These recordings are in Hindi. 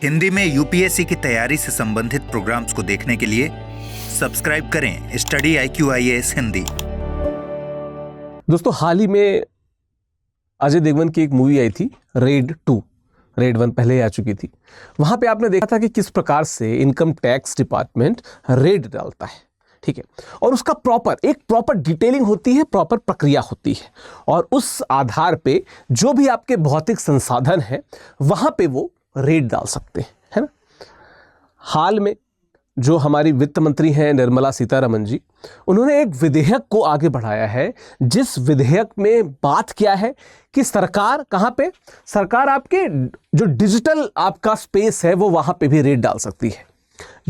हिंदी में यूपीएससी की तैयारी से संबंधित प्रोग्राम्स को देखने के लिए सब्सक्राइब करें स्टडी IQ IAS हिंदी। दोस्तों, हाल ही में अजय देवगन की एक मूवी आई थी रेड 2। रेड 1 पहले ही आ चुकी थी। वहां पे आपने देखा था कि किस प्रकार से इनकम टैक्स डिपार्टमेंट रेड डालता है, ठीक है, और उसका प्रॉपर डिटेलिंग होती है, प्रॉपर प्रक्रिया होती है, और उस आधार पे जो भी आपके भौतिक संसाधन है वहां पे वो रेड डाल सकते हैं, है ना। हाल में जो हमारी वित्त मंत्री हैं निर्मला सीतारमण जी, उन्होंने एक विधेयक को आगे बढ़ाया है, जिस विधेयक में बात क्या है कि सरकार कहां पे, सरकार आपके जो डिजिटल आपका स्पेस है वो वहां पे भी रेड डाल सकती है,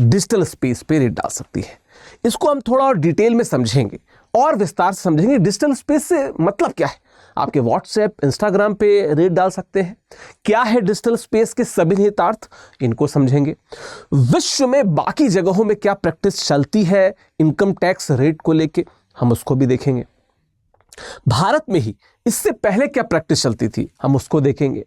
डिजिटल स्पेस पे रेड डाल सकती है। इसको हम थोड़ा और डिटेल में समझेंगे और विस्तार से समझेंगे। डिजिटल स्पेस से मतलब क्या है, आपके व्हाट्सएप इंस्टाग्राम पे रेड डाल सकते हैं। क्या है डिजिटल स्पेस के सभी निहितार्थ, इनको समझेंगे। विश्व में बाकी जगहों में क्या प्रैक्टिस चलती है इनकम टैक्स रेट को लेके, हम उसको भी देखेंगे। भारत में ही इससे पहले क्या प्रैक्टिस चलती थी, हम उसको देखेंगे।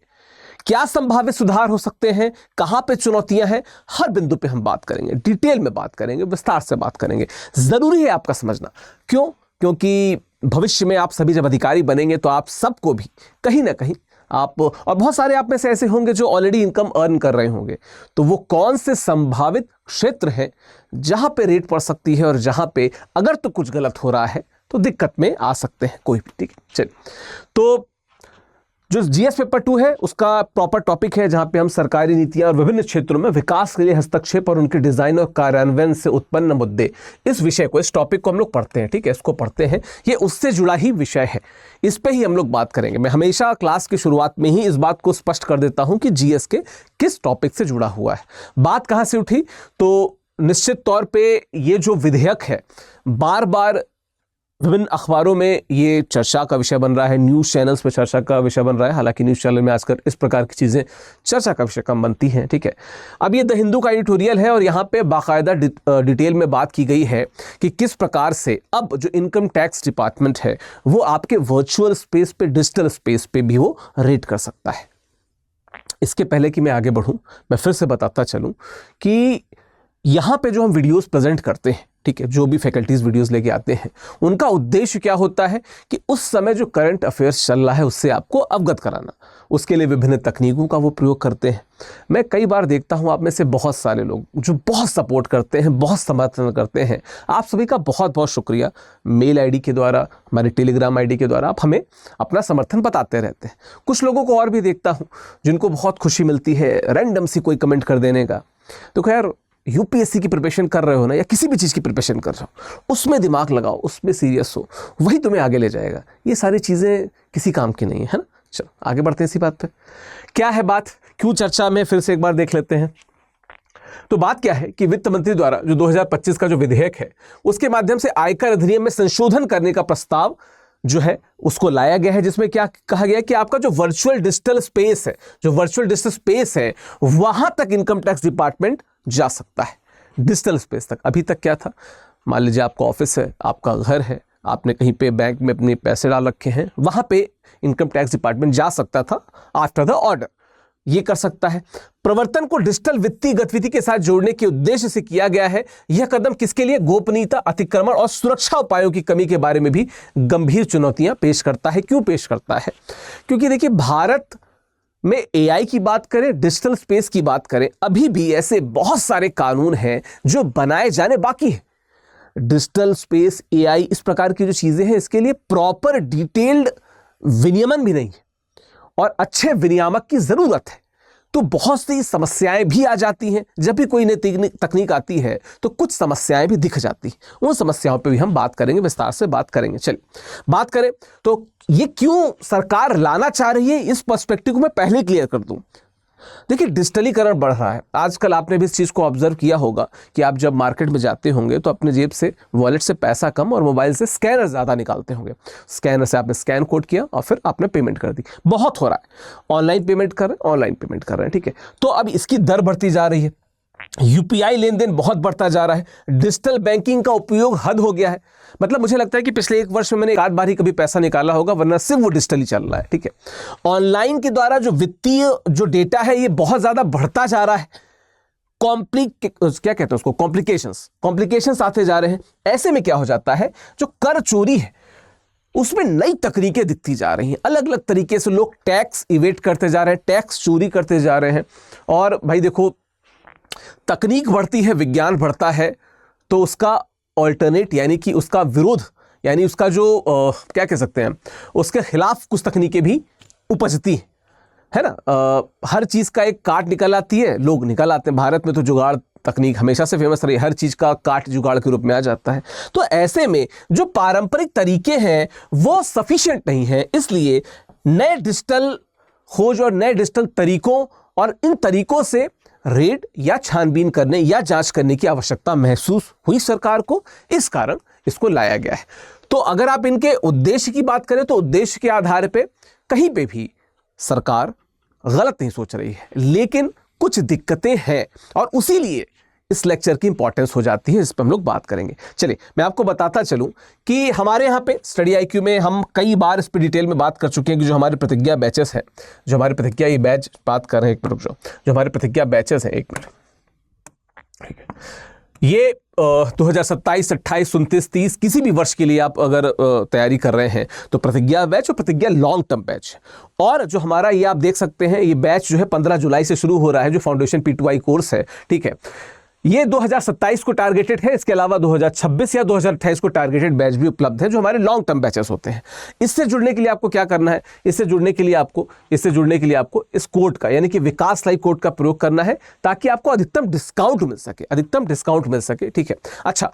क्या संभावित सुधार हो सकते हैं, कहां पे चुनौतियां हैं, हर बिंदु पे हम बात करेंगे, डिटेल में बात करेंगे, विस्तार से बात करेंगे। जरूरी है आपका समझना। क्यों? क्योंकि भविष्य में आप सभी जब अधिकारी बनेंगे तो आप सबको भी कहीं ना कहीं आप, और बहुत सारे आप में से ऐसे होंगे जो ऑलरेडी इनकम अर्न कर रहे होंगे, तो वो कौन से संभावित क्षेत्र हैं जहां पे रेट पड़ सकती है और जहां पे अगर तो कुछ गलत हो रहा है तो दिक्कत में आ सकते हैं कोई भी, ठीक है। चलिए, तो जो GS पेपर 2 है उसका प्रॉपर टॉपिक है, जहां पे हम सरकारी नीतियां और विभिन्न क्षेत्रों में विकास के लिए हस्तक्षेप और उनके डिजाइन और कार्यान्वयन से उत्पन्न मुद्दे, इस विषय को, इस टॉपिक को हम लोग पढ़ते हैं, ठीक है, इसको पढ़ते हैं। ये उससे जुड़ा ही विषय है, इस पे ही हम लोग बात करेंगे। मैं हमेशा क्लास की शुरुआत में ही इस बात को स्पष्ट कर देता हूं कि GS के किस टॉपिक से जुड़ा हुआ है। बात कहां से उठी, तो निश्चित तौर पर ये जो विधेयक है बार बार विभिन्न अखबारों में ये चर्चा का विषय बन रहा है, न्यूज़ चैनल्स पे चर्चा का विषय बन रहा है। हालांकि न्यूज़ चैनल में आजकल इस प्रकार की चीज़ें चर्चा का विषय कम बनती हैं, ठीक है। अब ये द हिंदू का एडिटोरियल है और यहाँ पे बाकायदा डिटेल में बात की गई है कि किस प्रकार से अब जो इनकम टैक्स डिपार्टमेंट है वो आपके वर्चुअल स्पेस पे, डिजिटल स्पेस पे भी वो रेड कर सकता है। इसके पहले कि मैं आगे बढ़ूँ, मैं फिर से बताता चलूँ कि यहाँ पे जो हम वीडियोज़ प्रेजेंट करते हैं, ठीक है, जो भी फैकल्टीज़ वीडियोस लेके आते हैं, उनका उद्देश्य क्या होता है कि उस समय जो करंट अफेयर्स चल रहा है उससे आपको अवगत कराना। उसके लिए विभिन्न तकनीकों का वो प्रयोग करते हैं। मैं कई बार देखता हूं आप में से बहुत सारे लोग जो बहुत सपोर्ट करते हैं, बहुत समर्थन करते हैं। आप सभी का बहुत बहुत शुक्रिया। मेल ID के द्वारा, हमारे टेलीग्राम ID के द्वारा आप हमें अपना समर्थन बताते रहते हैं। कुछ लोगों को और भी देखता हूँ जिनको बहुत खुशी मिलती है रैंडम सी कोई कमेंट कर देने का। तो खैर, UPSC की प्रिपरेशन कर रहे हो ना, या किसी भी चीज़ की प्रिपरेशन कर रहे हो, उसमें दिमाग लगाओ, उसमें सीरियस हो, वही तुम्हें आगे ले जाएगा। ये सारी चीज़ें किसी काम की नहीं है ना। चलो आगे बढ़ते हैं इसी बात पे। क्या है बात, क्यों चर्चा में, फिर से एक बार देख लेते हैं। तो बात क्या है कि वित्त मंत्री द्वारा जो 2025 का जो विधेयक है उसके माध्यम से आयकर अधिनियम में संशोधन करने का प्रस्ताव जो है उसको लाया गया है, जिसमें क्या कहा गया है कि आपका जो वर्चुअल डिजिटल स्पेस है, जो वर्चुअल डिजिटल स्पेस है, वहां तक इनकम टैक्स डिपार्टमेंट जा सकता है, डिजिटल स्पेस तक। अभी तक क्या था, मान लीजिए आपका ऑफिस है, आपका घर है, आपने कहीं पे बैंक में अपने पैसे डाल रखे हैं, वहां पे इनकम टैक्स डिपार्टमेंट जा सकता था आफ्टर द ऑर्डर। ये कर सकता है। प्रवर्तन को डिजिटल वित्तीय गतिविधि के साथ जोड़ने के उद्देश्य से किया गया है। यह कदम किसके लिए, गोपनीयता, अतिक्रमण और सुरक्षा उपायों की कमी के बारे में भी गंभीर चुनौतियां पेश करता है। क्यों पेश करता है? क्योंकि देखिए, भारत में AI की बात करें, डिजिटल स्पेस की बात करें, अभी भी ऐसे बहुत सारे कानून हैं जो बनाए जाने बाकी हैं। डिजिटल स्पेस, AI, इस प्रकार की जो चीजें हैं, इसके लिए प्रॉपर डिटेल्ड विनियमन भी नहीं है और अच्छे विनियामक की जरूरत है। तो बहुत सी समस्याएं भी आ जाती हैं। जब भी कोई नई तकनीक आती है तो कुछ समस्याएं भी दिख जाती हैं। उन समस्याओं पे भी हम बात करेंगे, विस्तार से बात करेंगे। चलिए बात करें तो ये क्यों सरकार लाना चाह रही है, इस पर्सपेक्टिव को मैं पहले क्लियर कर दूं। देखिए, डिजिटलीकरण बढ़ रहा है। आजकल आपने भी इस चीज़ को ऑब्जर्व किया होगा कि आप जब मार्केट में जाते होंगे तो अपने जेब से, वॉलेट से पैसा कम और मोबाइल से स्कैनर ज़्यादा निकालते होंगे। स्कैनर से आपने स्कैन कोड किया और फिर आपने पेमेंट कर दी। बहुत हो रहा है, ऑनलाइन पेमेंट कर रहे हैं, ऑनलाइन पेमेंट कर रहे हैं, ठीक है। तो अब इसकी दर बढ़ती जा रही है। यूपीआई लेन देन बहुत बढ़ता जा रहा है, डिजिटल बैंकिंग का उपयोग हद हो गया है। मतलब मुझे लगता है कि पिछले 1 वर्ष में मैंने एक आध बार ही कभी पैसा निकाला होगा, वरना सिर्फ वो डिजिटली चल रहा है। ठीक है, ऑनलाइन के द्वारा जो वित्तीय जो डेटा है ये बहुत ज्यादा बढ़ता जा रहा है। क्या कहते हैं उसको, कॉम्प्लिकेशंस आते जा रहे हैं। ऐसे में क्या हो जाता है, जो कर चोरी है उसमें नई तकनीकें दिखती जा रही हैं, अलग अलग तरीके से लोग टैक्स इवेट करते जा रहे हैं, टैक्स चोरी करते जा रहे हैं। और भाई देखो, तकनीक बढ़ती है, विज्ञान बढ़ता है, तो उसका ऑल्टरनेट यानी कि उसका विरोध, यानी उसका जो क्या कह सकते हैं, उसके खिलाफ कुछ तकनीकें भी उपजती है ना। हर चीज़ का एक काट निकल आती है, लोग निकल आते हैं। भारत में तो जुगाड़ तकनीक हमेशा से फेमस रही, हर चीज़ का काट जुगाड़ के रूप में आ जाता है। तो ऐसे में जो पारंपरिक तरीके हैं वो सफिशिएंट नहीं है, इसलिए नए डिजिटल खोज और नए डिजिटल तरीकों और इन तरीकों से रेड या छानबीन करने या जांच करने की आवश्यकता महसूस हुई सरकार को, इस कारण इसको लाया गया है। तो अगर आप इनके उद्देश्य की बात करें तो उद्देश्य के आधार पे कहीं पे भी सरकार गलत नहीं सोच रही है, लेकिन कुछ दिक्कतें हैं और उसी लिए इस लेक्चर की इंपॉर्टेंस हो जाती है, इस पर हम लोग बात करेंगे। चलिए मैं आपको बताता चलूं कि हमारे यहाँ पे स्टडी आईक्यू में हम कई बार इस पर डिटेल में बात कर चुके हैं कि जो हमारे प्रतिज्ञा बैचेस हैं, जो हमारे प्रतिज्ञा ये बैच बात कर रहे हैं, एक मिनट जो हमारे प्रतिज्ञा बैचेस हैं, एक मिनट, ठीक है, ये 2027, 28, 29, 30 किसी भी वर्ष के लिए आप अगर तैयारी कर रहे हैं तो प्रतिज्ञा बैच और प्रतिज्ञा लॉन्ग टर्म बैच। और जो हमारा ये आप देख सकते हैं, ये बैच जो है 15 जुलाई से शुरू हो रहा है, जो फाउंडेशन P2I कोर्स है। ठीक है, ये 2027 को टारगेटेड है, इसके अलावा 2026 या 2028 को टारगेटेड बैच भी उपलब्ध है, जो हमारे लॉन्ग टर्म बैचेस होते हैं। इससे जुड़ने के लिए आपको क्या करना है, इससे जुड़ने के लिए आपको इस कोड का यानी कि विकास लाइव कोड का प्रयोग करना है, ताकि आपको अधिकतम डिस्काउंट मिल सके। ठीक है, अच्छा,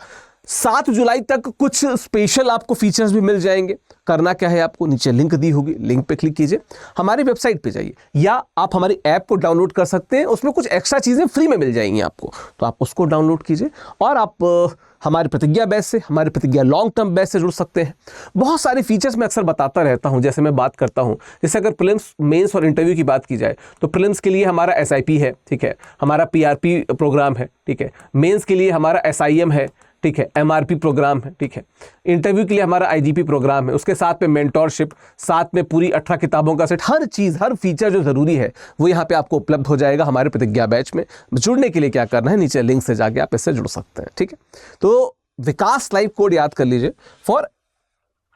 7 जुलाई तक कुछ स्पेशल आपको फीचर्स भी मिल जाएंगे। करना क्या है, आपको नीचे लिंक दी होगी, लिंक पे क्लिक कीजिए, हमारी वेबसाइट पे जाइए, या आप हमारी ऐप को डाउनलोड कर सकते हैं, उसमें कुछ एक्स्ट्रा चीज़ें फ्री में मिल जाएंगी आपको, तो आप उसको डाउनलोड कीजिए और आप हमारे प्रतिज्ञा बैच से, हमारे प्रतिज्ञा लॉन्ग टर्म बैच से जुड़ सकते हैं। बहुत सारे फीचर्स मैं अक्सर बताता रहता हूं, जैसे मैं बात करता हूं, जैसे अगर प्रीलिम्स, मेंस और इंटरव्यू की बात की जाए तो प्रीलिम्स के लिए हमारा SIP है, ठीक है, हमारा PRP प्रोग्राम है, ठीक है, मेंस के लिए हमारा SIM है, ठीक है, MRP प्रोग्राम है, ठीक है, इंटरव्यू के लिए हमारा IGP प्रोग्राम है, उसके साथ में मेंटोरशिप, साथ में पूरी 18 किताबों का सेट, हर चीज़, हर फीचर जो ज़रूरी है वो यहाँ पे आपको उपलब्ध हो जाएगा हमारे प्रतिज्ञा बैच में। जुड़ने के लिए क्या करना है, नीचे लिंक से जाके आप इससे जुड़ सकते हैं। ठीक है, तो विकास लाइव कोड याद कर लीजिए for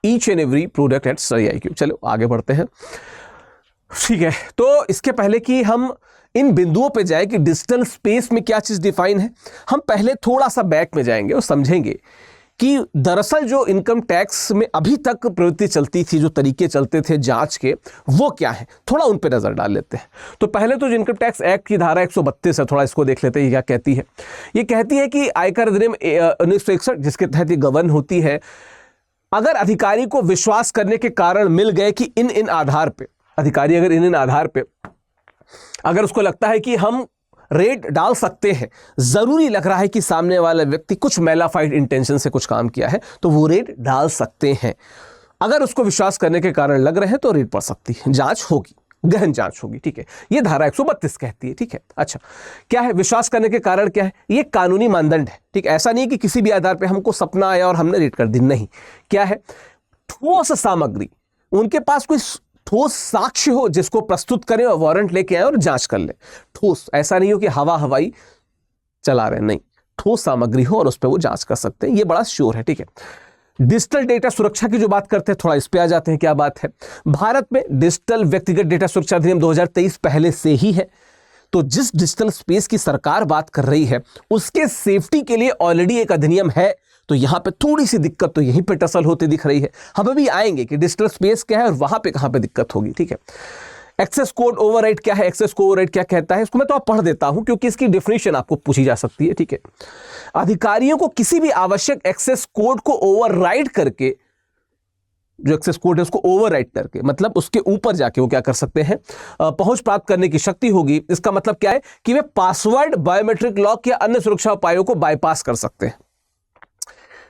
each and every product at study IQ। चलो आगे बढ़ते हैं। ठीक है, तो इसके पहले कि हम इन बिंदुओं पे जाए कि डिजिटल स्पेस में क्या चीज़ डिफाइन है, हम पहले थोड़ा सा बैक में जाएंगे और समझेंगे कि दरअसल जो इनकम टैक्स में अभी तक प्रवृत्ति चलती थी, जो तरीके चलते थे जांच के, वो क्या है, थोड़ा उन पे नज़र डाल लेते हैं। तो पहले तो जो इनकम टैक्स एक्ट की धारा 132 है, थोड़ा इसको देख लेते हैं, ये क्या कहती है। ये कहती है कि आयकर अधिनियम 1961 जिसके तहत ये गवर्न होती है, अगर अधिकारी को विश्वास करने के कारण मिल गए कि इन आधार पे, अधिकारी अगर इन आधार पे अगर उसको लगता है कि हम रेट डाल सकते हैं, जरूरी लग रहा है कि सामने वाला व्यक्ति कुछ मैलाफाइड इंटेंशन से कुछ काम किया है, तो वो रेट डाल सकते हैं। अगर उसको विश्वास करने के कारण लग रहे हैं तो रेट पड़ सकती है, जांच होगी, गहन जांच होगी। ठीक है, ये धारा 132 कहती है। ठीक है, अच्छा, क्या है विश्वास करने के कारण, क्या है, ये कानूनी मानदंड है। ठीक, ऐसा नहीं कि किसी भी आधार पर हमको सपना आया और हमने रेट कर दी, नहीं। क्या है, ठोस सामग्री, उनके पास कोई ठोस साक्ष्य हो जिसको प्रस्तुत करें और वारंट लेके आए और जांच कर ले। ठोस, ऐसा नहीं हो कि हवाई चला रहे, नहीं, ठोस सामग्री हो और उस पर वो जांच कर सकते हैं, ये बड़ा श्योर है। ठीक है, डिजिटल डेटा सुरक्षा की जो बात करते हैं, थोड़ा इस पे आ जाते हैं। क्या बात है, भारत में डिजिटल व्यक्तिगत डेटा सुरक्षा अधिनियम 2023 पहले से ही है। तो जिस डिजिटल स्पेस की सरकार बात कर रही है उसके सेफ्टी के लिए ऑलरेडी एक अधिनियम है, तो यहां पे थोड़ी सी दिक्कत तो यहीं पे टसल होती दिख रही है। हम अभी आएंगे कि डिजिटल स्पेस क्या है और वहां पे कहां पे दिक्कत होगी। ठीक है, एक्सेस कोड ओवरराइड क्या है, एक्सेस कोड ओवरराइड क्या कहता है, इसको मैं तो आप पढ़ देता हूं क्योंकि इसकी डेफिनेशन आपको पूछी जा सकती है। ठीक है, अधिकारियों को किसी भी आवश्यक एक्सेस कोड को ओवरराइड करके, जो एक्सेस कोड है उसको ओवरराइड करके, मतलब उसके ऊपर जाके वो क्या कर सकते हैं, पहुंच प्राप्त करने की शक्ति होगी। इसका मतलब क्या है कि वे पासवर्ड, बायोमेट्रिक लॉक या अन्य सुरक्षा उपायों को बाईपास कर सकते हैं।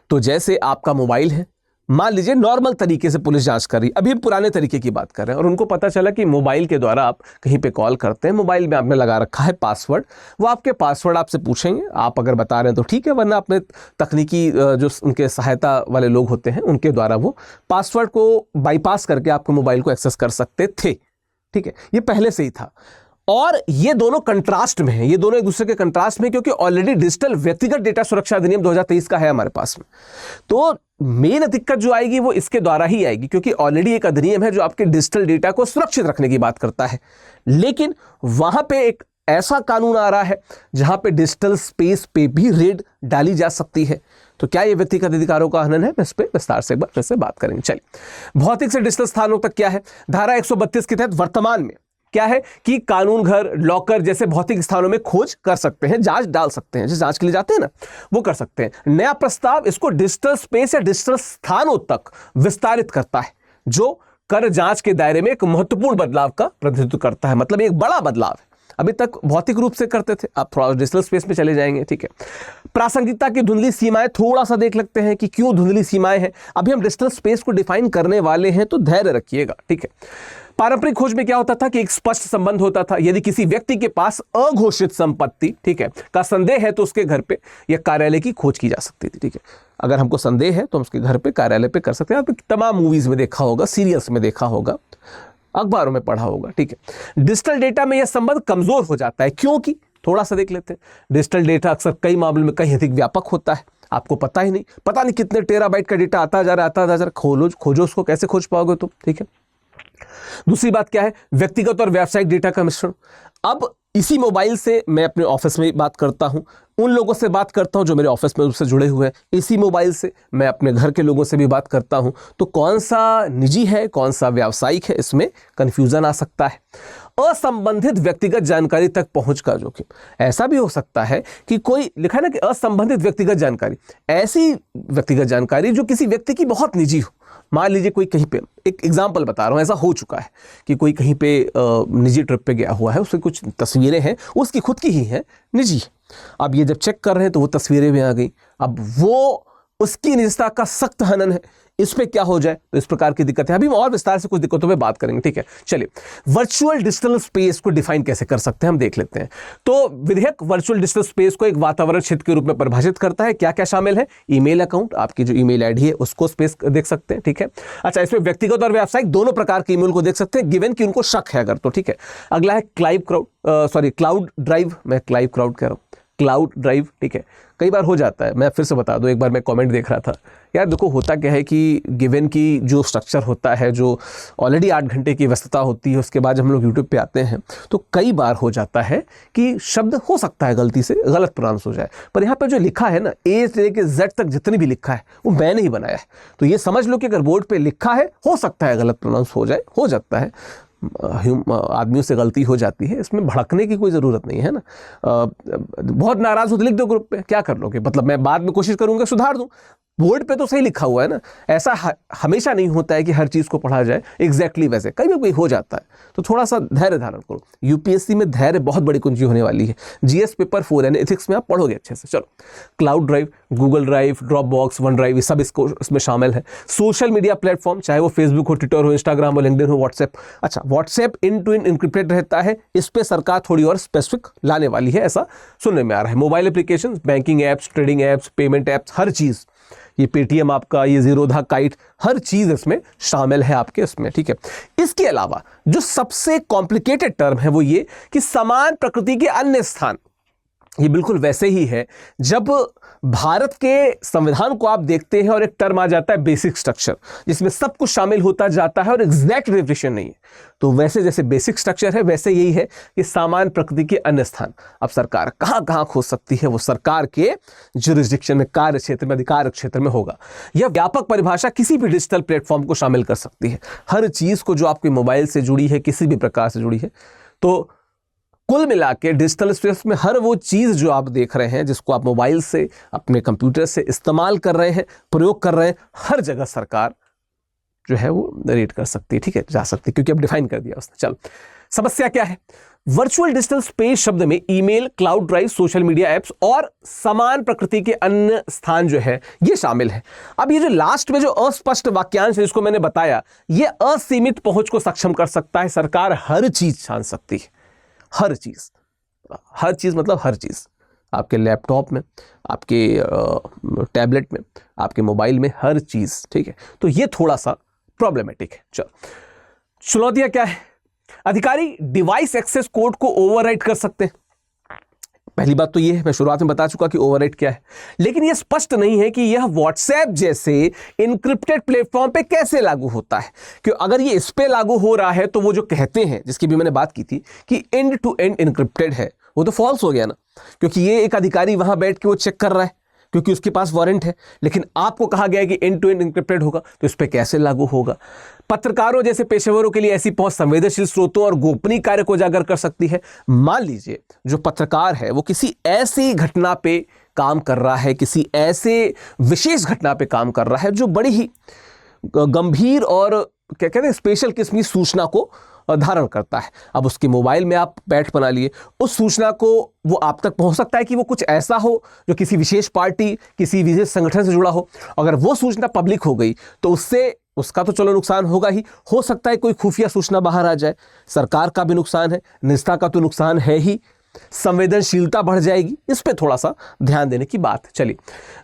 तो जैसे आपका मोबाइल है, मान लीजिए नॉर्मल तरीके से पुलिस जांच कर रही है, अभी हम पुराने तरीके की बात कर रहे हैं, और उनको पता चला कि मोबाइल के द्वारा आप कहीं पे कॉल करते हैं, मोबाइल में आपने लगा रखा है पासवर्ड, वो आपके पासवर्ड आपसे पूछेंगे, आप अगर बता रहे हैं तो ठीक है, वरना अपने तकनीकी जो उनके सहायता वाले लोग होते हैं उनके द्वारा वो पासवर्ड को बाईपास करके आपके मोबाइल को एक्सेस कर सकते थे। ठीक है, ये पहले से ही था, और ये दोनों कंट्रास्ट में है, ये दोनों एक दूसरे के कंट्रास्ट में, क्योंकि ऑलरेडी डिजिटल व्यक्तिगत डेटा सुरक्षा अधिनियम 2023 का है हमारे पास में। तो मेन दिक्कत जो आएगी वो इसके द्वारा ही आएगी, क्योंकि ऑलरेडी एक अधिनियम है जो आपके डिजिटल डेटा को सुरक्षित रखने की बात करता है, लेकिन वहां पे एक ऐसा कानून आ रहा है जहां पे डिजिटल स्पेस पे भी रेड डाली जा सकती है। तो क्या ये व्यक्तिगत अधिकारों का हनन है? मैं इस पे विस्तार से एक बार फिर से बात करेंगे। चलिए, भौतिक से डिजिटल स्थानों तक क्या है? धारा 132 के तहत वर्तमान में क्या है कि कानून घर, लॉकर जैसे भौतिक स्थानों में खोज कर सकते हैं, जांच डाल सकते हैं, जिस जांच के लिए जाते हैं ना वो कर सकते हैं। नया प्रस्ताव इसको डिजिटल स्पेस या डिजिटल स्थानों तक विस्तारित करता है, जो कर जांच के दायरे में एक महत्वपूर्ण बदलाव का प्रतिनिधित्व करता है। मतलब एक बड़ा बदलाव है, अभी तक भौतिक रूप से करते थे, अब थोड़ा डिजिटल स्पेस में चले जाएंगे। ठीक है, प्रासंगिकता की धुंधली सीमाएं थोड़ा सा देख लेते हैं कि क्यों धुंधली सीमाएं हैं। अभी हम डिजिटल स्पेस को डिफाइन करने वाले हैं, तो धैर्य रखिएगा। ठीक है, पारंपरिक खोज में क्या होता था कि एक स्पष्ट संबंध होता था। यदि किसी व्यक्ति के पास अघोषित संपत्ति, ठीक है, का संदेह है तो उसके घर पे या कार्यालय की खोज की जा सकती थी। ठीक है, अगर हमको संदेह है तो हम उसके घर पे, कार्यालय पे कर सकते हैं। आप तमाम मूवीज में देखा होगा, सीरियल्स में देखा होगा, अखबारों में पढ़ा होगा। ठीक है, डिजिटल डेटा में यह संबंध कमजोर हो जाता है, क्योंकि थोड़ा सा देख लेते हैं, डिजिटल डेटा अक्सर कई मामलों में कहीं अधिक व्यापक होता है, आपको पता ही नहीं, पता नहीं कितने टेराबाइट का डेटा आता जा रहा, खोजो उसको, कैसे खोज पाओगे तुम। ठीक है, दूसरी बात क्या है? व्यक्तिगत और व्यावसायिक डेटा का मिश्रण। अब इसी मोबाइल से मैं अपने ऑफिस में बात करता हूं, उन लोगों से बात करता हूं जो मेरे ऑफिस में उससे जुड़े हुए हैं, इसी मोबाइल से मैं अपने घर के लोगों से भी बात करता हूं। तो कौन सा निजी है, कौन सा व्यावसायिक है, इसमें कंफ्यूजन आ सकता है। असंबंधित व्यक्तिगत जानकारी तक पहुंच का जोखिम। ऐसा भी हो सकता है कि कोई लिखा है ना कि असंबंधित व्यक्तिगत जानकारी, ऐसी व्यक्तिगत जानकारी जो किसी व्यक्ति की बहुत निजी हो। मान लीजिए कोई कहीं पे, एक एग्जाम्पल बता रहा हूं, ऐसा हो चुका है कि कोई कहीं पे निजी ट्रिप पे गया हुआ है, उससे कुछ तस्वीरें हैं, उसकी खुद की ही हैं, निजी। अब ये जब चेक कर रहे हैं तो वो तस्वीरें भी आ गई, अब वो उसकी निजता का सख्त हनन है। इस पे क्या हो जाए, तो इस प्रकार की दिक्कत है। अभी हम और विस्तार से कुछ दिक्कतों पे बात करेंगे। ठीक है, चलिए, वर्चुअल डिजिटल स्पेस को डिफाइन कैसे कर सकते हैं हम देख लेते हैं। तो विधेयक वर्चुअल डिजिटल स्पेस को एक वातावरण क्षेत्र के रूप में परिभाषित करता है। क्या क्या शामिल है? ईमेल अकाउंट, आपकी जो ईमेल आईडी है उसको स्पेस देख सकते हैं। ठीक है, अच्छा, इसमें व्यक्तिगत और व्यावसायिक दोनों प्रकार के ईमेल को देख सकते हैं, गिवन कि उनको शक है अगर तो। ठीक है, अगला है क्लाउड ड्राइव, मैं क्लाउड कह रहा हूँ, क्लाउड ड्राइव। ठीक है, कई बार हो जाता है, मैं फिर से बता दूं, एक बार मैं कमेंट देख रहा था यार, देखो होता क्या है कि गिवन की जो स्ट्रक्चर होता है, जो ऑलरेडी 8 घंटे की व्यस्तता होती है, उसके बाद जब हम लोग यूट्यूब पे आते हैं तो कई बार हो जाता है कि शब्द हो सकता है गलती से गलत प्रोनाउंस हो जाए, पर यहाँ पे जो लिखा है ना, ए से लेकर जेड तक जितनी भी लिखा है वो मैंने ही बनाया है। तो ये समझ लो कि अगर बोर्ड पे लिखा है, हो सकता है गलत प्रोनाउंस हो जाए, हो जाता है, आदमियों से गलती हो जाती है, इसमें भड़कने की कोई ज़रूरत नहीं है ना। बहुत नाराज़ हो तो लिख दो ग्रुप पे, क्या कर लोगे, मतलब मैं बाद में कोशिश करूंगा सुधार दूं, बोर्ड पे तो सही लिखा हुआ है ना। ऐसा हमेशा नहीं होता है कि हर चीज़ को पढ़ा जाए एग्जैक्टली वैसे, कभी कोई हो जाता है, तो थोड़ा सा धैर्य धारण करो। यूपीएससी में धैर्य बहुत बड़ी कुंजी होने वाली है। जीएस पेपर 4 यानी एथिक्स में आप पढ़ोगे अच्छे से। चलो, cloud drive, Google drive, drop box, one drive, ये सब इसमें शामिल है। सोशल मीडिया प्लेटफॉर्म, चाहे वो फेसबुक हो, ट्विटर हो, इंस्टाग्राम हो, लिंक्डइन हो, व्हाट्सएप। अच्छा, WhatsApp end to end encrypted रहता है, इस पर सरकार थोड़ी और स्पेसिफिक लाने वाली है, ऐसा सुनने में आ रहा है। Mobile application, banking apps, trading apps, payment apps, हर चीज़, ये पेटीएम आपका, ये जीरोधा, काइट, हर चीज इसमें शामिल है आपके इसमें। ठीक है, इसके अलावा जो सबसे कॉम्प्लिकेटेड टर्म है वो ये कि समान प्रकृति के अन्य स्थान, ये बिल्कुल वैसे ही है। जब भारत के संविधान को आप देखते हैं और एक टर्म आ जाता है बेसिक स्ट्रक्चर, जिसमें सब कुछ शामिल होता जाता है और एग्जैक्ट डेफिनेशन नहीं है, तो वैसे जैसे बेसिक स्ट्रक्चर है वैसे यही है कि समान प्रकृति के अन्य स्थान। अब सरकार कहां कहां खोज सकती है, वो सरकार के जुरिस्डिक्शन में, कार्य क्षेत्र में, अधिकार क्षेत्र में होगा। यह व्यापक परिभाषा किसी भी डिजिटल प्लेटफॉर्म को शामिल कर सकती है, हर चीज को जो आपके मोबाइल से जुड़ी है, किसी भी प्रकार से जुड़ी है। तो कुल मिला के डिजिटल स्पेस में हर वो चीज़ जो आप देख रहे हैं, जिसको आप मोबाइल से, अपने कंप्यूटर से इस्तेमाल कर रहे हैं, प्रयोग कर रहे हैं, हर जगह सरकार जो है वो रेट कर सकती है। ठीक है, जा सकती है, क्योंकि अब डिफाइन कर दिया उसने। चल, समस्या क्या है? वर्चुअल डिजिटल स्पेस शब्द में email, cloud drive, social media apps और समान प्रकृति के अन्य स्थान जो है ये शामिल है। अब ये जो लास्ट में जो अस्पष्ट वाक्यांश है जिसको मैंने बताया, ये असीमित पहुंच को सक्षम कर सकता है। सरकार हर चीज छान सकती है, हर चीज मतलब हर चीज, आपके लैपटॉप में, आपके टैबलेट में, आपके मोबाइल में, हर चीज। ठीक है, तो ये थोड़ा सा प्रॉब्लमेटिक है। चलो, चुनौतियां क्या है? अधिकारी डिवाइस एक्सेस कोड को ओवरराइट कर सकते हैं। पहली बात तो यह है, मैं शुरुआत में बता चुका कि ओवरराइट क्या है, लेकिन यह स्पष्ट नहीं है कि यह व्हाट्सएप जैसे इनक्रिप्टेड प्लेटफॉर्म पे कैसे लागू होता है। क्योंकि अगर ये इस पे लागू हो रहा है तो वो जो कहते हैं, जिसकी भी मैंने बात की थी कि एंड टू एंड इनक्रिप्टेड है, वो तो फॉल्स हो गया ना, क्योंकि ये एक अधिकारी वहां बैठ के वो चेक कर रहा है क्योंकि उसके पास वारंट है। लेकिन आपको कहा गया है कि एंड टू एंड इनक्रिप्टेड होगा, तो इस पे कैसे लागू होगा? पत्रकारों जैसे पेशेवरों के लिए ऐसी पहुंच संवेदनशील स्रोतों और गोपनीय कार्य को उजागर कर सकती है। मान लीजिए जो पत्रकार है वो किसी ऐसी घटना पे काम कर रहा है, किसी ऐसे विशेष घटना पे काम कर रहा है जो बड़ी ही गंभीर और क्या कहते हैं स्पेशल किस्म की सूचना को धारण करता है। अब उसके मोबाइल में आप पैठ बना लिए, उस सूचना को वो आप तक पहुंच सकता है कि वो कुछ ऐसा हो जो किसी विशेष पार्टी, किसी विशेष संगठन से जुड़ा हो। अगर वो सूचना पब्लिक हो गई तो उससे उसका तो चलो नुकसान होगा ही, हो सकता है कोई खुफिया सूचना बाहर आ जाए, सरकार का भी नुकसान है, निजता का तो नुकसान है ही, संवेदनशीलता बढ़ जाएगी। इस पे थोड़ा सा ध्यान देने की बात। चलिए,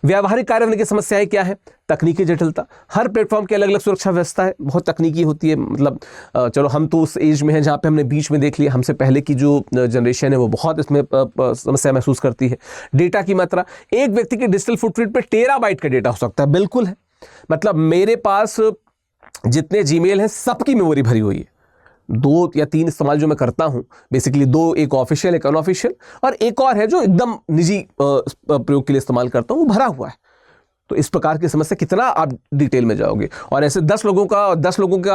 व्यावहारिक कार्यान्वयन की समस्याएं क्या है? तकनीकी जटिलता, हर प्लेटफॉर्म की अलग अलग सुरक्षा व्यवस्था है, बहुत तकनीकी होती है। मतलब चलो हम तो उस एज में हैं जहाँ पे हमने बीच में देख लिया, हमसे पहले की जो जनरेशन है वो बहुत इसमें समस्या महसूस करती है। डेटा की मात्रा, एक व्यक्ति के डिजिटल फुटप्रिंट पे टेराबाइट का डेटा हो सकता है। बिल्कुल है, मतलब मेरे पास जितने जीमेल हैं सबकी मेमोरी भरी हुई है। 2 या 3 इस्तेमाल जो मैं करता हूं, बेसिकली 2, एक ऑफिशियल एक अनऑफिशियल, और एक और है जो एकदम निजी प्रयोग के लिए इस्तेमाल करता हूं, वो भरा हुआ है। तो इस प्रकार की समस्या कितना आप डिटेल में जाओगे? और ऐसे 10 लोगों का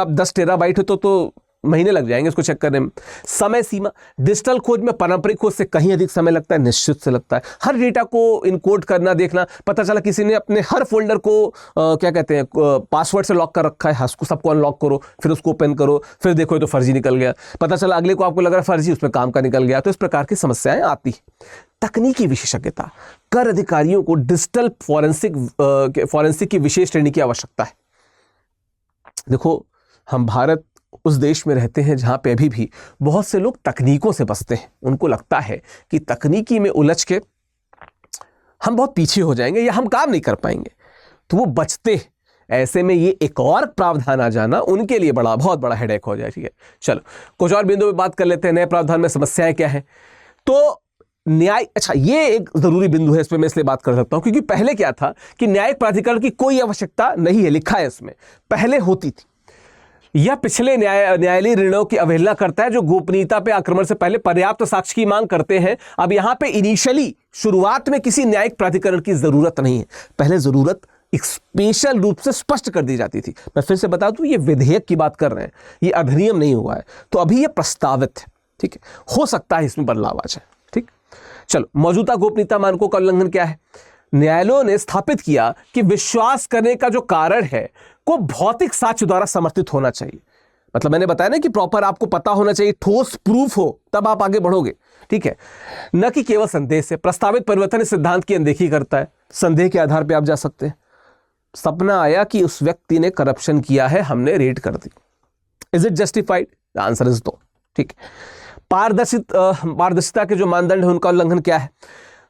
आप 10 टेराबाइट है तो महीने लग जाएंगे इसको चेक करने में। समय सीमा, डिजिटल खोज में पारंपरिक खोज से कहीं अधिक समय लगता है, निश्चित से लगता है। हर डेटा को इनकोड करना, देखना, पता चला किसी ने अपने हर फोल्डर को क्या कहते हैं पासवर्ड से लॉक कर रखा है, सबको अनलॉक करो, फिर उसको ओपन करो, फिर देखो तो फर्जी निकल गया, पता चला अगले को आपको लग रहा है फर्जी, उसमें काम का निकल गया। तो इस प्रकार की समस्याएं आती है। तकनीकी विशेषज्ञता, कर अधिकारियों को डिजिटल फॉरेंसिक की विशेष श्रेणी की आवश्यकता है। देखो, हम भारत उस देश में रहते हैं जहां पे अभी भी बहुत से लोग तकनीकों से बचते हैं। उनको लगता है कि तकनीकी में उलझ के हम बहुत पीछे हो जाएंगे या हम काम नहीं कर पाएंगे, तो वो बचते हैं। ऐसे में ये एक और प्रावधान आ जाना उनके लिए बहुत बड़ा हेडेक हो जाए। ठीक है, चलो कुछ और बिंदु पे बात कर लेते हैं। नए प्रावधान में समस्याएं क्या है? तो न्याय, अच्छा ये एक जरूरी बिंदु है, इस पर मैं इसलिए बात कर सकता हूं क्योंकि पहले क्या था कि न्यायिक प्राधिकरण की कोई आवश्यकता नहीं है, लिखा है इसमें, पहले होती थी। यह पिछले न्यायालयीय निर्णयों की अवहेलना करता है जो गोपनीयता पे आक्रमण से पहले पर्याप्त साक्ष्य की मांग करते हैं। अब यहां पे इनिशियली शुरुआत में किसी न्यायिक प्राधिकरण की जरूरत नहीं है, पहले जरूरत एक स्पेशल रूप से स्पष्ट कर दी जाती थी। मैं फिर से बता दूं, ये विधेयक की बात कर रहे हैं, ये अधिनियम नहीं हुआ है, तो अभी ये प्रस्तावित है। ठीक है, हो सकता है इसमें बदलाव आ जाए। ठीक, चलो, मौजूदा गोपनीयता मानकों का उल्लंघन क्या है? न्यायालयों ने स्थापित किया कि विश्वास करने का जो कारण है को भौतिक साक्ष्य द्वारा समर्थित होना चाहिए। मतलब मैंने बताया ना कि प्रॉपर आपको पता होना चाहिए, ठोस प्रूफ हो, तब आप आगे बढ़ोगे। ठीक है, न कि केवल संदेह से। प्रस्तावित परिवर्तन इस सिद्धांत की अनदेखी करता है। संदेह के आधार पर आप जा सकते हैं। सपना आया कि उस व्यक्ति ने करप्शन किया है, हमने रेड कर दी, is it justified? The answer is no. ठीक, पारदर्शिता के जो मानदंड है उनका उल्लंघन क्या है?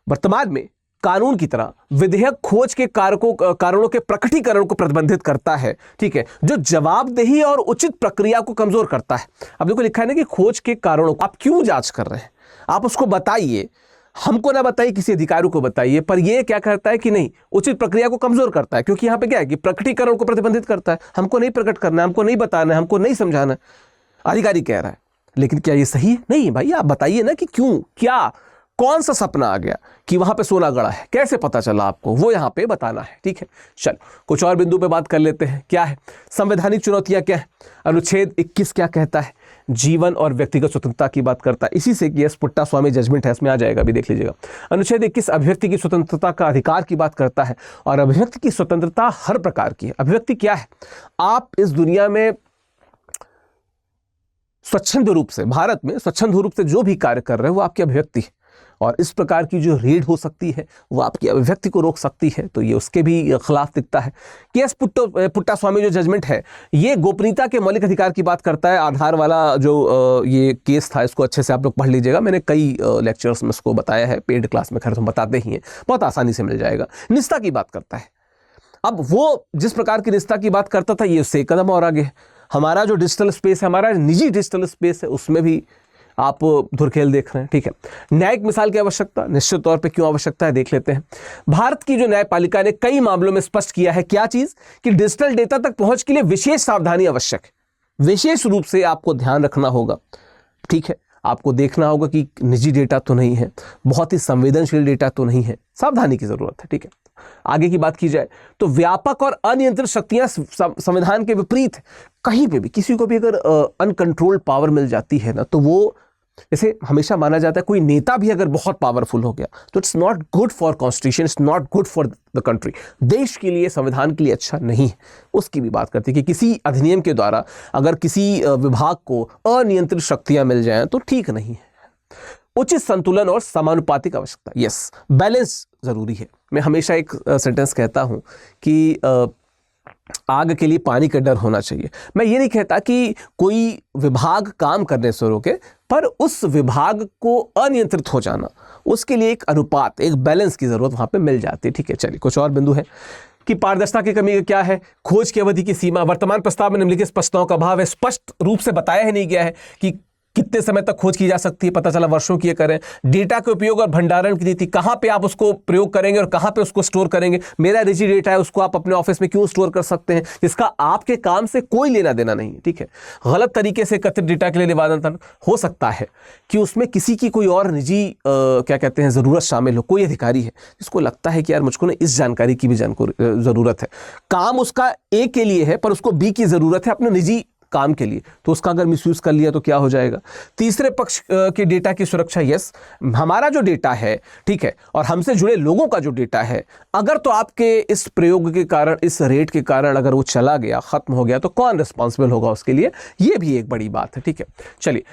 वर्तमान में कानून की तरह विधेयक खोज के कारणों के प्रकटीकरण को प्रतिबंधित करता है। ठीक है, जो जवाबदेही और उचित प्रक्रिया को कमजोर करता है। अब देखो लिखा है ना कि खोज के कारणों को आप क्यों जांच कर रहे हैं, आप उसको बताइए, हमको ना बताइए, किसी अधिकारी को बताइए। पर यह क्या करता है कि नहीं, उचित प्रक्रिया को कमजोर करता है, क्योंकि यहां पे क्या है कि प्रकटीकरण को प्रतिबंधित करता है। हमको नहीं प्रकट करना है, हमको नहीं बताना है, हमको नहीं समझाना है, अधिकारी कह रहा है। लेकिन क्या ये सही है? नहीं भाई, आप बताइए ना कि क्यों, क्या, कौन सा सपना आ गया कि वहां पे सोना गड़ा है, कैसे पता चला आपको, वो यहां पे बताना है। ठीक है, चलो कुछ और बिंदु पे बात कर लेते हैं। क्या है संवैधानिक चुनौतियां? क्या है अनुच्छेद 21 क्या कहता है? जीवन और व्यक्तिगत स्वतंत्रता की बात करता है। इसी से कि पुट्टा स्वामी जजमेंट है, इसमें आ जाएगा, अभी देख लीजिएगा। अनुच्छेद 21 अभिव्यक्ति की स्वतंत्रता का अधिकार की बात करता है, और अभिव्यक्ति की स्वतंत्रता हर प्रकार की है। अभिव्यक्ति क्या है? आप इस दुनिया में स्वच्छंद रूप से, भारत में स्वच्छंद रूप से जो भी कार्य कर रहे हैं वो आपकी अभिव्यक्ति है, और इस प्रकार की जो रेड हो सकती है वो आपकी अभिव्यक्ति को रोक सकती है, तो ये उसके भी खिलाफ दिखता है। केएस पुट्टास्वामी जो जजमेंट है ये गोपनीयता के मौलिक अधिकार की बात करता है। आधार वाला जो ये केस था इसको अच्छे से आप लोग पढ़ लीजिएगा, मैंने कई लेक्चर्स में इसको बताया है, पेड क्लास में खैर हम बताते ही हैं, बहुत आसानी से मिल जाएगा। निष्ठा की बात करता है। अब वो जिस प्रकार की निष्ठा की बात करता था ये उससे एक कदम और आगे है। हमारा जो डिजिटल स्पेस है, हमारा निजी डिजिटल स्पेस है, उसमें भी आप धुरखेल देख रहे हैं, ठीक है। न्यायिक मिसाल की आवश्यकता, निश्चित तौर पे क्यों आवश्यकता है देख लेते हैं। भारत की जो न्यायपालिका ने कई मामलों में स्पष्ट किया है क्या चीज, कि डिजिटल डेटा तक पहुंच के लिए विशेष सावधानी आवश्यक है। विशेष रूप से आपको ध्यान रखना होगा, ठीक है, आपको देखना होगा कि निजी डेटा तो नहीं है, बहुत ही संवेदनशील डेटा तो नहीं है, सावधानी की जरूरत है, ठीक है। आगे की बात की जाए तो व्यापक और अनियंत्रित शक्तियां संविधान के विपरीत, कहीं पे भी किसी को भी अगर अनकंट्रोल्ड पावर मिल जाती है ना, तो वो जैसे हमेशा माना जाता है कोई नेता भी अगर बहुत पावरफुल हो गया तो it's not good for constitution, it's not good for the country, देश के लिए, संविधान के लिए अच्छा नहीं है। उसकी भी बात करती है कि किसी अधिनियम के द्वारा अगर किसी विभाग को अनियंत्रित शक्तियां मिल जाएं तो ठीक नहीं है। उचित संतुलन और समानुपातिक आवश्यकता, यस, बैलेंस जरूरी है। मैं हमेशा एक सेंटेंस कहता हूं कि आग के लिए पानी का डर होना चाहिए। मैं ये नहीं कहता कि कोई विभाग काम करने से रोके, पर उस विभाग को अनियंत्रित हो जाना, उसके लिए एक अनुपात, एक बैलेंस की जरूरत वहां पे मिल जाती है, ठीक है। चलिए कुछ और बिंदु है कि पारदर्शिता की कमी क्या है, खोज की अवधि की सीमा, वर्तमान प्रस्ताव में निम्नलिखित स्पष्टताओं का अभाव है। स्पष्ट रूप से बताया ही नहीं गया है कि कितने समय तक खोज की जा सकती है, पता चला वर्षों की करें। डेटा के उपयोग और भंडारण की नीति, कहां पे आप उसको प्रयोग करेंगे और कहां पे उसको स्टोर करेंगे। मेरा निजी डेटा है, उसको आप अपने ऑफिस में क्यों स्टोर कर सकते हैं, जिसका आपके काम से कोई लेना देना नहीं है, ठीक है। गलत तरीके से एकत्रित डेटा के लिए निवारण हो सकता है कि उसमें किसी की कोई और निजी क्या कहते हैं जरूरत शामिल हो। कोई अधिकारी है जिसको लगता है कि यार मुझको ना इस जानकारी की भी जरूरत है, काम उसका ए के लिए है पर उसको बी की जरूरत है अपने निजी काम के लिए, तो उसका अगर मिसयूज कर लिया तो क्या हो जाएगा। तीसरे पक्ष के डेटा की सुरक्षा, यस, हमारा जो डेटा है, ठीक है, और हमसे जुड़े लोगों का जो डेटा है, अगर तो आपके इस प्रयोग के कारण, इस रेट के कारण अगर वो चला गया, खत्म हो गया, तो कौन रिस्पॉन्सिबल होगा उसके लिए, ये भी एक बड़ी बात है, ठीक है। चलिए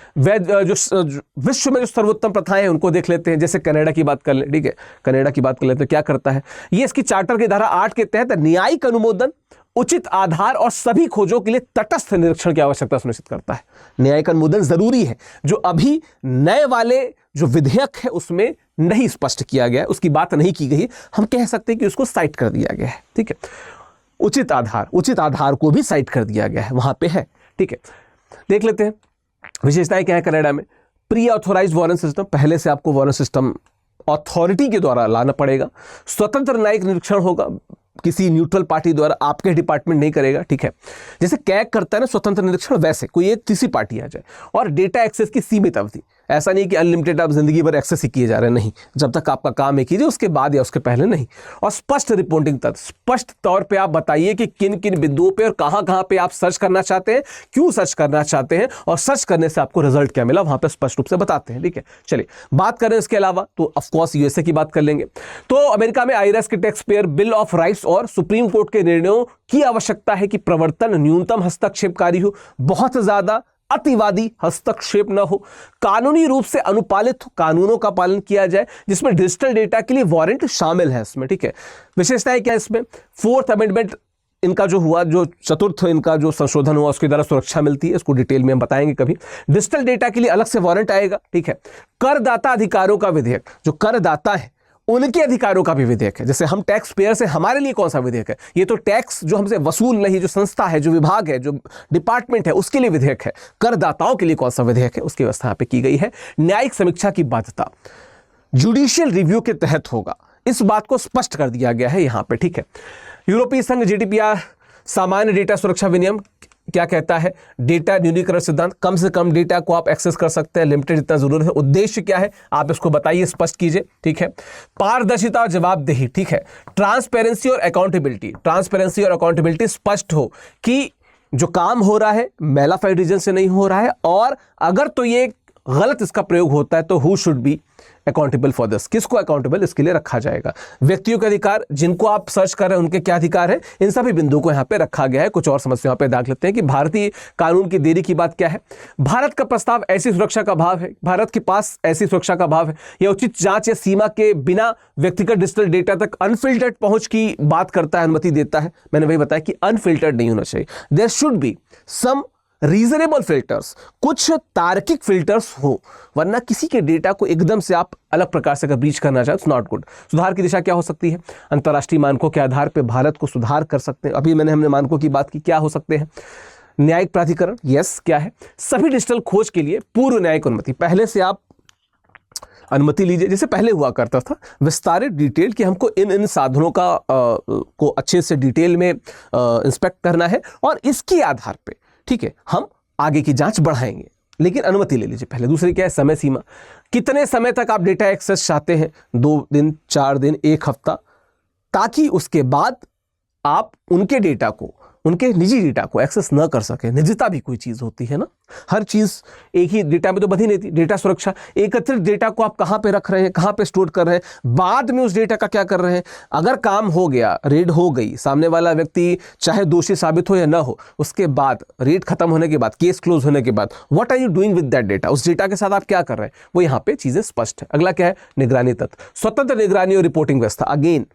जो विश्व में जो सर्वोत्तम प्रथाएं हैं उनको देख लेते हैं। जैसे कनाडा की बात कर ले, ठीक है, कनाडा की बात कर लेते हैं, क्या करता है ये, इसकी चार्टर की धारा 8 के तहत न्यायिक अनुमोदन, उचित आधार और सभी खोजों के लिए तटस्थ निरीक्षण की आवश्यकता सुनिश्चित करता है। न्यायिक अनुमोदन जरूरी है, जो अभी नए वाले जो विधेयक है उसमें नहीं स्पष्ट किया गया है, उसकी बात नहीं की गई, हम कह सकते हैं कि उसको साइट कर दिया गया है, ठीक है। उचित आधार को भी साइट कर दिया गया है, वहां पे है, ठीक है। देख लेते हैं विशेषताएं क्या है कनाडा में। प्री ऑथोराइज्ड वारंट सिस्टम, पहले से आपको वारंट सिस्टम अथॉरिटी के द्वारा लाना पड़ेगा। स्वतंत्र न्यायिक निरीक्षण होगा, किसी न्यूट्रल पार्टी द्वारा, आपके डिपार्टमेंट नहीं करेगा, ठीक है। जैसे कैग करता है ना स्वतंत्र निरीक्षण, वैसे कोई एक तीसरी पार्टी आ जाए। और डेटा एक्सेस की सीमित अवधि, ऐसा नहीं कि अनलिमिटेड आप जिंदगी भर एक्सेस ही किए जा रहे हैं, नहीं, जब तक आपका काम है कीजिए, उसके बाद या उसके पहले नहीं। और स्पष्ट रिपोर्टिंग तक, स्पष्ट तौर पे आप बताइए कि किन किन बिंदुओं पे और कहां पे आप सर्च करना चाहते हैं, क्यों सर्च करना चाहते हैं, और सर्च करने से आपको रिजल्ट क्या मिला, वहां पे स्पष्ट रूप से बताते हैं, ठीक है। चलिए बात करें इसके अलावा तो ऑफकोर्स यूएसए की बात कर लेंगे। तो अमेरिका में आईआरएस के tax payer bill of rights और सुप्रीम कोर्ट के निर्णयों की आवश्यकता है कि प्रवर्तन न्यूनतम हस्तक्षेपकारी हो, बहुत ज्यादा अतिवादी हस्तक्षेप न हो, कानूनी रूप से अनुपालित कानूनों का पालन किया जाए, जिसमें डिजिटल डेटा के लिए वारंट शामिल है इसमें, ठीक है। विशेषताएं क्या है इसमें, 4th अमेंडमेंट इनका जो हुआ, जो चतुर्थ इनका जो संशोधन हुआ, उसके द्वारा सुरक्षा मिलती है, इसको डिटेल में हम बताएंगे कभी। डिजिटल डेटा के लिए अलग से वारंट आएगा, ठीक है। करदाता अधिकारों का विधेयक, जो करदाता है उनके अधिकारों का भी विधेयक है। जैसे हम टैक्स पेयर से, हमारे लिए कौन सा विधेयक है, ये तो टैक्स जो हमसे वसूल नहीं, जो संस्था है, जो विभाग है, जो डिपार्टमेंट है, उसके लिए विधेयक है। करदाताओं के लिए कौन सा विधेयक है, उसकी व्यवस्था यहाँ पे की गई है। न्यायिक समीक्षा की बाध्यता जुडिशियल रिव्यू के तहत होगा, इस बात को स्पष्ट कर दिया गया है यहाँ पे, ठीक है। यूरोपीय संघ जीडीपीआर सामान्य डेटा सुरक्षा विनियम क्या कहता है, डेटा न्यूनीकरण सिद्धांत, कम से कम डेटा को आप एक्सेस कर सकते हैं, लिमिटेड जितना जरूरत है। उद्देश्य क्या है आप इसको बताइए, स्पष्ट कीजिए, ठीक है। पारदर्शिता और जवाबदेही, ठीक है। ट्रांसपेरेंसी और अकाउंटेबिलिटी, स्पष्ट हो कि जो काम हो रहा है मैलाफाइड रीजन से नहीं हो रहा है, और अगर तो ये गलत इसका प्रयोग होता है तो who should be accountable for this, किसको अकाउंटेबल इसके लिए रखा जाएगा। व्यक्तियों के अधिकार जिनको आप सर्च कर रहे हैं उनके क्या अधिकार है, इन सभी बिंदुओं को यहाँ पे रखा गया है। कुछ और समस्याओं पे दाग लेते हैं कि भारतीय कानून की देरी की बात क्या है। भारत का प्रस्ताव ऐसी सुरक्षा का अभाव है, भारत के पास ऐसी सुरक्षा का अभाव है या उचित जांच या सीमा के बिना व्यक्तिगत डिजिटल डेटा तक अनफिल्टर्ड पहुंच की बात करता है, अनुमति देता है। मैंने वही बताया कि अनफिल्टर्ड नहीं होना चाहिए, there should be some reasonable filters, कुछ तार्किक फिल्टर्स हो, वरना किसी के डेटा को एकदम से आप अलग प्रकार से अगर ब्रीच करना चाहे तो नॉट गुड। सुधार की दिशा क्या हो सकती है, अंतर्राष्ट्रीय मानकों के आधार पर भारत को सुधार कर सकते हैं। अभी हमने मानकों की बात की, क्या हो सकते हैं। न्यायिक प्राधिकरण, यस क्या है, सभी डिजिटल खोज के लिए पूर्व न्यायिक अनुमति, पहले से आप अनुमति लीजिए, जैसे पहले हुआ करता था विस्तारित डिटेल कि हमको इन साधनों का को अच्छे से डिटेल में इंस्पेक्ट करना है और इसके आधार पे ठीक है हम आगे की जांच बढ़ाएंगे, लेकिन अनुमति ले लीजिए पहले। दूसरी क्या है, समय सीमा, कितने समय तक आप डेटा एक्सेस चाहते हैं, 2 दिन, 4 दिन, 1 हफ्ता, ताकि उसके बाद आप उनके डेटा को, उनके निजी डेटा को एक्सेस न कर सके। निजता भी कोई चीज़ होती है ना, हर चीज़ एक ही डेटा में तो बधी नहीं थी। डेटा सुरक्षा, एकत्रित डेटा को आप कहाँ पे रख रहे हैं, कहाँ पे स्टोर कर रहे हैं, बाद में उस डेटा का क्या कर रहे हैं। अगर काम हो गया, रेड हो गई, सामने वाला व्यक्ति चाहे दोषी साबित हो या ना हो, उसके बाद रेड खत्म होने के बाद, केस क्लोज होने के बाद, what are you doing with that data, उस डेटा के साथ आप क्या कर रहे हैं, वो यहाँ पे चीज़ें स्पष्ट है। अगला क्या है, निगरानी तत्व, स्वतंत्र निगरानी और रिपोर्टिंग व्यवस्था। अगेन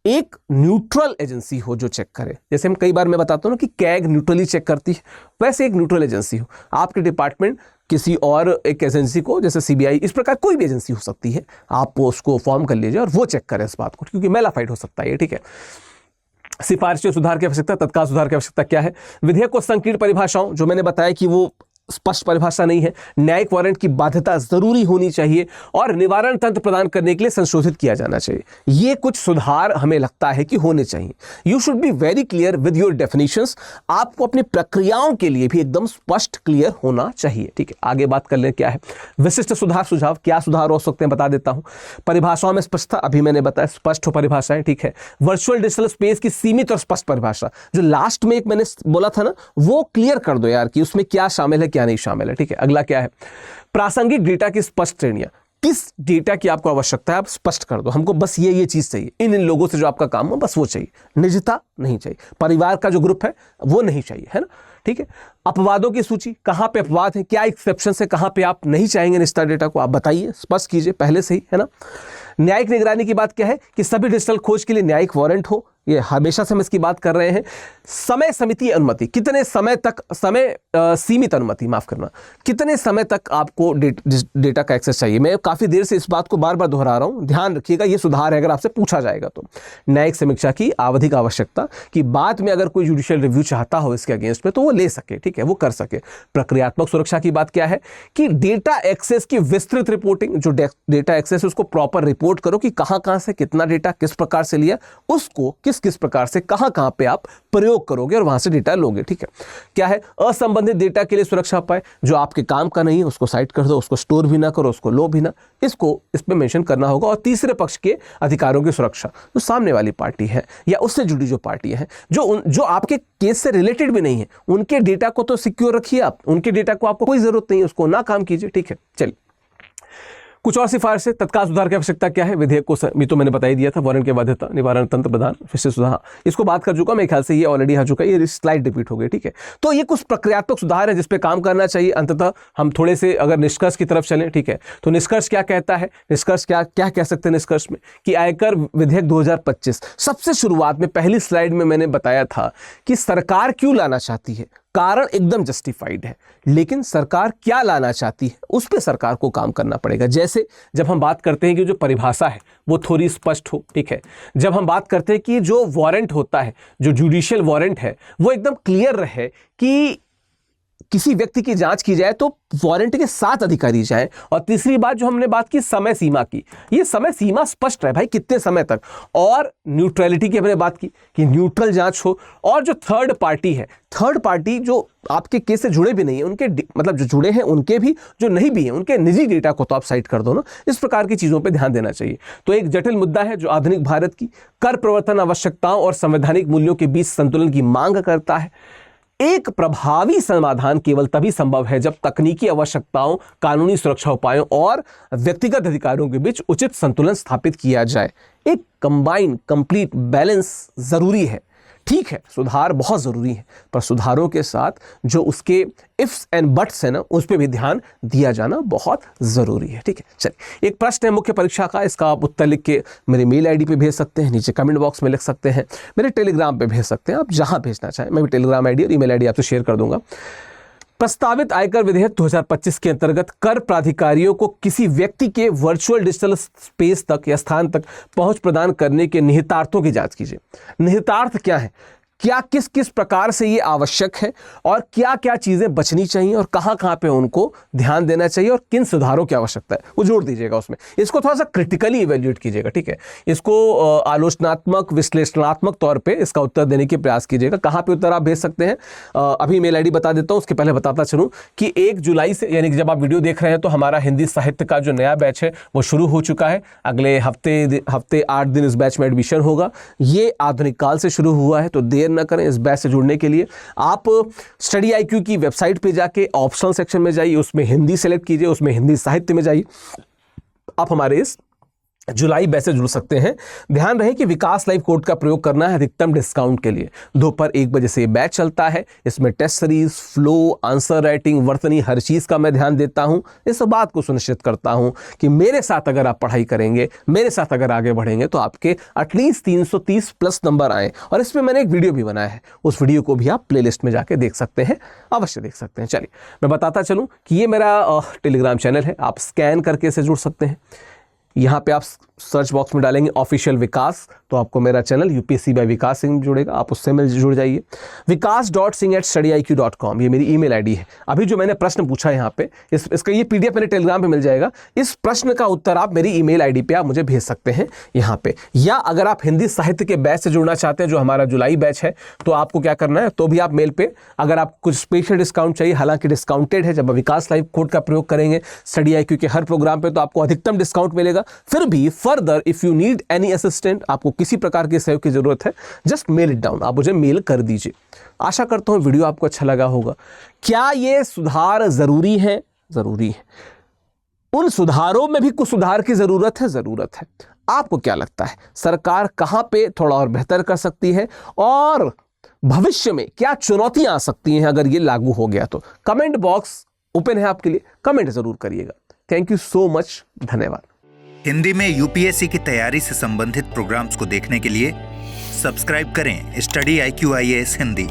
एक न्यूट्रल एजेंसी हो जो चेक करे, जैसे हम कई बार मैं बताता हूं ना कि कैग न्यूट्रली चेक करती है, वैसे एक न्यूट्रल एजेंसी हो। आपके डिपार्टमेंट किसी और एक एजेंसी को, जैसे सीबीआई, इस प्रकार कोई भी एजेंसी हो सकती है, आप उसको फॉर्म कर लीजिए और वो चेक करें इस बात को, क्योंकि मेलाफाइड हो सकता है ये, ठीक है। सिफारिशों सुधार की आवश्यकता, तत्काल सुधार की आवश्यकता क्या है। विधेयक को संकीर्ण परिभाषाओं, जो मैंने बताया कि वो स्पष्ट परिभाषा नहीं है, न्यायिक वारंट की बाध्यता जरूरी होनी चाहिए और निवारण तंत्र प्रदान करने के लिए संशोधित किया जाना चाहिए। ये कुछ सुधार हमें लगता है कि होने चाहिए। You should be very clear with your definitions, आपको अपनी प्रक्रियाओं के लिए भी एकदम स्पष्ट क्लियर होना चाहिए, ठीक है। आगे बात कर लें क्या है विशिष्ट सुधार सुझाव, क्या सुधार हो सकते हैं बता देता हूं। परिभाषाओं में स्पष्टता, अभी मैंने बताया स्पष्ट हो परिभाषाएं, ठीक है। वर्चुअल डिजिटल स्पेस की सीमित और स्पष्ट परिभाषा, जो लास्ट में एक मैंने बोला था ना, वो क्लियर कर दो यार कि उसमें क्या शामिल है क्या नहीं शामिल है, ठीक है। अगला क्या है, प्रासंगिक डेटा की स्पष्ट श्रेणियां, किस डेटा की आपको आवश्यकता है आप स्पष्ट कर दो, हमको बस ये चीज चाहिए, इन लोगों से जो आपका काम हो बस वो चाहिए, निजता नहीं चाहिए, परिवार का जो ग्रुप है वो नहीं चाहिए, है ना, ठीक है। अपवादों की सूची, कहां पे अपवाद है, क्या एक्सेप्शन है, कहां पे आप नहीं चाहेंगे निजता डेटा को, आप बताइए, स्पष्ट कीजिए पहले से ही, है ना। न्यायिक निगरानी की बात क्या है कि सभी डिजिटल खोज के लिए न्यायिक वारंट हो, ये हमेशा से हम इसकी बात कर रहे हैं। समय समिति अनुमति, कितने समय तक, समय सीमित अनुमति, माफ करना, कितने समय तक आपको डेटा का एक्सेस चाहिए। मैं काफी देर से इस बात को बार बार दोहरा रहा हूं, ध्यान रखिएगा, ये सुधार है अगर आपसे पूछा जाएगा तो। न्यायिक समीक्षा की आवधि का आवश्यकता कि बाद में अगर कोई जुडिशियल रिव्यू चाहता हो इसके अगेंस्ट में तो वो ले सके, ठीक है, वो कर सके। प्रक्रियात्मक सुरक्षा की बात क्या है कि डेटा एक्सेस की विस्तृत रिपोर्टिंग, जो डेटा एक्सेस उसको प्रॉपर रिपोर्ट करो कि कहां से कितना डेटा किस प्रकार से लिया, उसको किस प्रकार से कहां पे आप प्रयोग करोगे और वहां से डेटा लोगे, ठीक है। क्या है असंबंधित डेटा के लिए सुरक्षा उपाय, जो आपके काम का नहीं है उसको साइड कर दो, उसको स्टोर भी ना करो, उसको लो भी ना, इसको इस पे मेंशन करना होगा। और तीसरे पक्ष के अधिकारों की सुरक्षा, जो सामने वाली पार्टी है या उससे जुड़ी जो पार्टियां हैं जो आपके केस से रिलेटेड भी नहीं है, उनके डेटा को तो सिक्योर रखिए आप, उनके डेटा को आपको कोई जरूरत नहीं है, उसको ना काम कीजिए, ठीक है। चलिए कुछ और सिफारिशें, तत्काल सुधार की आवश्यकता क्या है, विधेयक को भी तो मैंने बता ही दिया था, वारंट की बाध्यता, निवारण तंत्र प्रदान, विशिष्ट सुधार, इसको बात कर चुका, मेरे ख्याल से ये ऑलरेडी आ चुका है, ये स्लाइड रिपीट हो गई, ठीक है। तो ये कुछ प्रक्रियात्मक सुधार है जिस पे काम करना चाहिए। अंततः हम थोड़े से अगर निष्कर्ष की तरफ चलें, ठीक है, तो निष्कर्ष क्या कहता है, निष्कर्ष क्या कह सकते हैं निष्कर्ष में कि आयकर विधेयक 2025, सबसे शुरुआत में पहली स्लाइड में मैंने बताया था कि सरकार क्यों लाना चाहती है, कारण एकदम जस्टिफाइड है, लेकिन सरकार क्या लाना चाहती है उस पे सरकार को काम करना पड़ेगा। जैसे जब हम बात करते हैं कि जो परिभाषा है वो थोड़ी स्पष्ट हो, ठीक है। जब हम बात करते हैं कि जो वारंट होता है, जो जुडिशियल वारंट है, वो एकदम क्लियर रहे कि किसी व्यक्ति की जांच की जाए तो वारंट के 7 अधिकारी जाए। और तीसरी बात जो हमने बात की समय सीमा की, ये समय सीमा स्पष्ट रहे भाई, कितने समय तक। और न्यूट्रलिटी की हमने बात की कि न्यूट्रल जांच हो। और जो थर्ड पार्टी है, थर्ड पार्टी जो आपके केस से जुड़े भी नहीं है, उनके मतलब जो जुड़े हैं उनके भी, जो नहीं भी हैं उनके निजी डेटा को तो आप साइड कर दो ना। इस प्रकार की चीजों पर ध्यान देना चाहिए। तो एक जटिल मुद्दा है जो आधुनिक भारत की कर प्रवर्तन आवश्यकताओं और संवैधानिक मूल्यों के बीच संतुलन की मांग करता है। एक प्रभावी समाधान केवल तभी संभव है जब तकनीकी आवश्यकताओं, कानूनी सुरक्षा उपायों और व्यक्तिगत अधिकारों के बीच उचित संतुलन स्थापित किया जाए। एक कंबाइंड कंप्लीट बैलेंस जरूरी है। ठीक है, सुधार बहुत जरूरी है, पर सुधारों के साथ जो उसके इफ्स एंड बट्स है ना, उस पर भी ध्यान दिया जाना बहुत जरूरी है। ठीक है, चलिए, एक प्रश्न है मुख्य परीक्षा का, इसका आप उत्तर लिख के मेरे मेल आईडी पे भेज सकते हैं, नीचे कमेंट बॉक्स में लिख सकते हैं, मेरे टेलीग्राम पे भेज सकते हैं, आप जहां भेजना चाहें। मैं भी टेलीग्राम आईडी और ईमेल आईडी आपसे शेयर कर दूंगा। प्रस्तावित आयकर विधेयक 2025 के अंतर्गत कर प्राधिकारियों को किसी व्यक्ति के वर्चुअल डिजिटल स्पेस तक या स्थान तक पहुंच प्रदान करने के निहितार्थों की जांच कीजिए। निहितार्थ क्या है, क्या किस किस प्रकार से ये आवश्यक है और क्या क्या चीजें बचनी चाहिए और कहां कहां पे उनको ध्यान देना चाहिए और किन सुधारों की आवश्यकता है, वो जोड़ दीजिएगा उसमें। इसको थोड़ा सा क्रिटिकली इवेल्युएट कीजिएगा। ठीक है, इसको आलोचनात्मक विश्लेषणात्मक तौर पे इसका उत्तर देने के प्रयास कीजिएगा। कहां पे उत्तर आप भेज सकते हैं, अभी मेल आईडी बता देता हूं, उसके पहले बताता चलूं कि 1 जुलाई से, यानी कि जब आप वीडियो देख रहे हैं तो हमारा हिंदी साहित्य का जो नया बैच है वो शुरू हो चुका है। अगले हफ्ते 8 दिन इस बैच में एडमिशन होगा। ये आधुनिक काल से शुरू हुआ है, तो देर न करें। इस बैच से जुड़ने के लिए आप स्टडी IQ की वेबसाइट पे जाके ऑप्शनल सेक्शन में जाइए, उसमें हिंदी सेलेक्ट कीजिए, उसमें हिंदी साहित्य में जाइए, आप हमारे इस जुलाई बैच से जुड़ सकते हैं। ध्यान रहे कि विकास लाइव कोड का प्रयोग करना है अधिकतम डिस्काउंट के लिए। दोपहर 1 बजे से ये बैच चलता है। इसमें test series, flow, answer writing, वर्तनी, हर चीज का मैं ध्यान देता हूं। इस बात को सुनिश्चित करता हूं कि मेरे साथ अगर आप पढ़ाई करेंगे, मेरे साथ अगर आगे बढ़ेंगे, तो आपके एटलीस्ट 330 प्लस नंबर आए। और इसमें मैंने एक वीडियो भी बनाया है, उस वीडियो को भी आप प्लेलिस्ट में जाके देख सकते हैं, अवश्य देख सकते हैं। चलिए, मैं बताता चलूं कि ये मेरा टेलीग्राम चैनल है, आप स्कैन करके इसे जुड़ सकते हैं। यहाँ पे आप सर्च बॉक्स में डालेंगे ऑफिशियल विकास, तो आपको मेरा चैनल UPSC बाय विकास सिंह जुड़ेगा, आप उससे मिल जुड़ जाइए। vikas.singh@studiiq.com ये मेरी ईमेल आईडी है। अभी जो मैंने प्रश्न पूछा यहाँ पे, इसका ये PDF मेरे टेलीग्राम पे मिल जाएगा। इस प्रश्न का उत्तर आप मेरी ईमेल आईडी पे आप मुझे भेज सकते हैं यहाँ पे। या अगर आप हिंदी साहित्य के बैच से जुड़ना चाहते हैं, जो हमारा जुलाई बैच है, तो आपको क्या करना है, तो भी आप मेल पे, अगर आप कुछ स्पेशल डिस्काउंट चाहिए, हालांकि डिस्काउंटेड है, जब विकास लाइव कोड का प्रयोग करेंगे स्टडी IQ के हर प्रोग्राम पे, तो आपको अधिकतम डिस्काउंट मिलेगा। फिर भी further if you need any assistant, आपको किसी प्रकार के सहयोग की जरूरत है, जस्ट मेल इट डाउन, आप मुझे मेल कर दीजिए। आशा करता हूं वीडियो आपको अच्छा लगा होगा। क्या ये सुधार जरूरी है? जरूरी है। उन सुधारों में भी कुछ सुधार की जरूरत है, जरूरत है। आपको क्या लगता है, सरकार कहां पे थोड़ा और बेहतर कर सकती है और भविष्य में क्या चुनौतियां आ सकती हैं अगर ये लागू हो गया तो? कमेंट बॉक्स ओपन है आपके लिए, कमेंट जरूर करिएगा। थैंक यू सो मच, धन्यवाद। हिंदी में UPSC की तैयारी से संबंधित प्रोग्राम्स को देखने के लिए सब्सक्राइब करें स्टडी IQ IAS हिंदी।